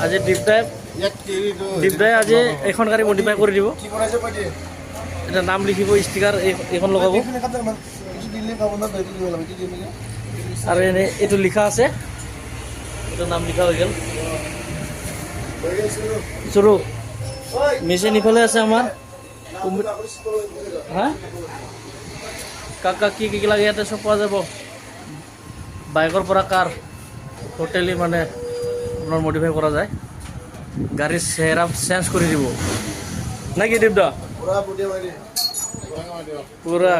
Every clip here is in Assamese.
আজি দীপদাই আজি এখন গাড়ী মডিফাই কৰি দিব। এটা নাম লিখিব, ষ্টিকাৰ এইখন লগাব আৰু এনে এইটো লিখা আছে, এইটো নাম লিখা হৈ গ'ল। চৰু মেচিন ইফালে আছে আমাৰ। হা কাক কাক কি কি লাগে ইয়াতে চব পোৱা যাব। বাইকৰ পৰা কাৰ টোটেলি মানে আপোনাৰ মডিফাই কৰা যায়। গাড়ীৰ চেহেৰা চেঞ্জ কৰি দিব নে কি দীপদা? পুৰা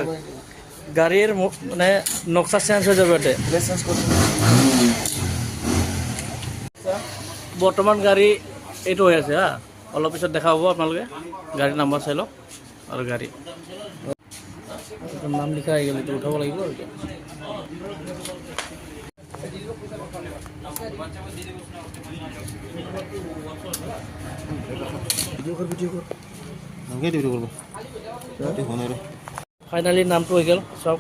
গাড়ীৰ মানে নক্সা চেঞ্জ হৈ যাব ইয়াতে। বৰ্তমান গাড়ী এইটো হৈ আছে হা, অলপ পিছত দেখা পাব আপোনালোকে। গাড়ীৰ নাম্বাৰ চাই লওক আৰু গাড়ী নাম লিখা আহি গ'ল, এইটো উঠাব লাগিব আৰু এতিয়া। ফাইনেলি নামটো হৈ গ'ল চব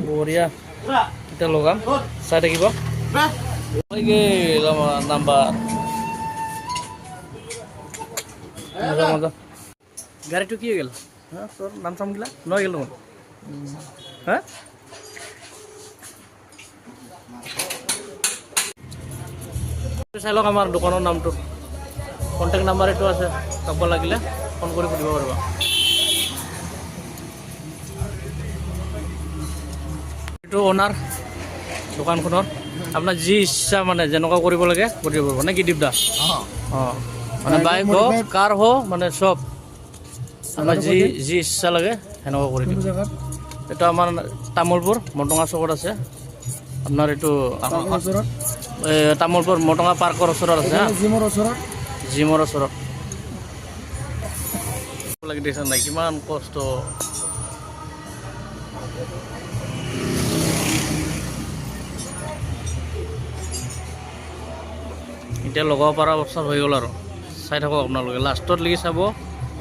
বঢ়িয়া। এতিয়া লগাম, চাই থাকিব। নাম্বাৰ মজা মজা। গাড়ীটো কি হৈ গ'ল? হা তোৰ নাম চামগিলা লৈ গ'ল দেখোন। হা চাই লওক আমাৰ দোকানৰ নামটো, কণ্টেক্ট নাম্বাৰ এইটো আছে, কাব লাগিলে ফোন কৰি সুধিব পাৰিবা। এইটো অনাৰ দোকানখনৰ, আপোনাৰ যি ইচ্ছা মানে যেনেকুৱা কৰিব লাগে কৰিব পাৰিব নে কি দীপদা? অঁ মানে বাইক হওক কাৰ হওক মানে চব আমাৰ যি ইচ্ছা লাগে সেনেকুৱা কৰি দিব। এইটো আমাৰ তামোলপুৰ মটঙা চকত আছে। আপোনাৰ এইটো তামোলপুৰ মটঙা পাৰ্কৰ ওচৰত আছে, জিমৰ ওচৰত। লাগি দিছে নাই কিমান কষ্ট। এতিয়া লগাব পৰা অৱস্থা হৈ গ'ল আৰু চাই থাকক আপোনালোকে, লাষ্টত লাগি চাব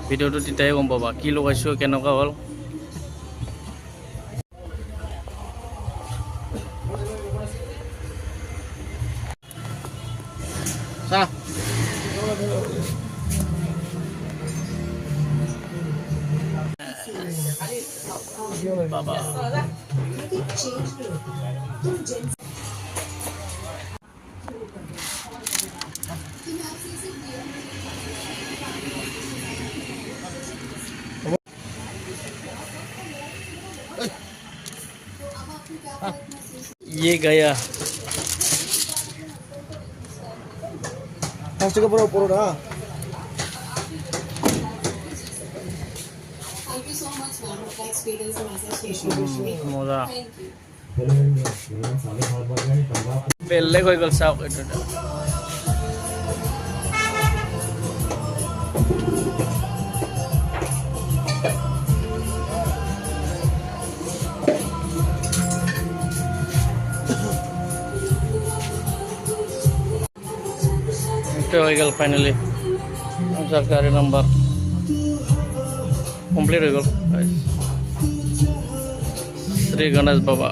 ভিডিঅ'টো, তেতিয়াহে গম পাবা কি লগাইছোঁ কেনেকুৱা হ'ল। বাবা ये गया মজা বেলেগ হৈ গ'ল। চাওক এইটো হৈ গ'ল ফাইনেলি। গাড়ী নাম্বাৰ কমপ্লিট হৈ গ'ল। শ্ৰী গণেশ বাবা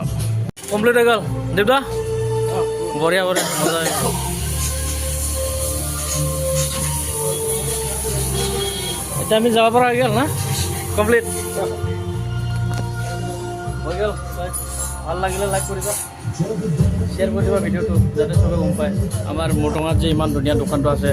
কমপ্লিট হৈ গ'ল। দেৱদা বঢ়িয়া বঢ়িয়া মজা। এতিয়া আমি যাব পৰা হৈ গ'ল না, কমপ্লিট হৈ গ'ল। ভাল লাগিলে লাইক কৰিবা, শ্বেয়াৰ কৰি দিবা ভিডিঅ'টো, যাতে চবে গম পায় আমাৰ মটঙাত যে ইমান ধুনীয়া দোকানটো আছে।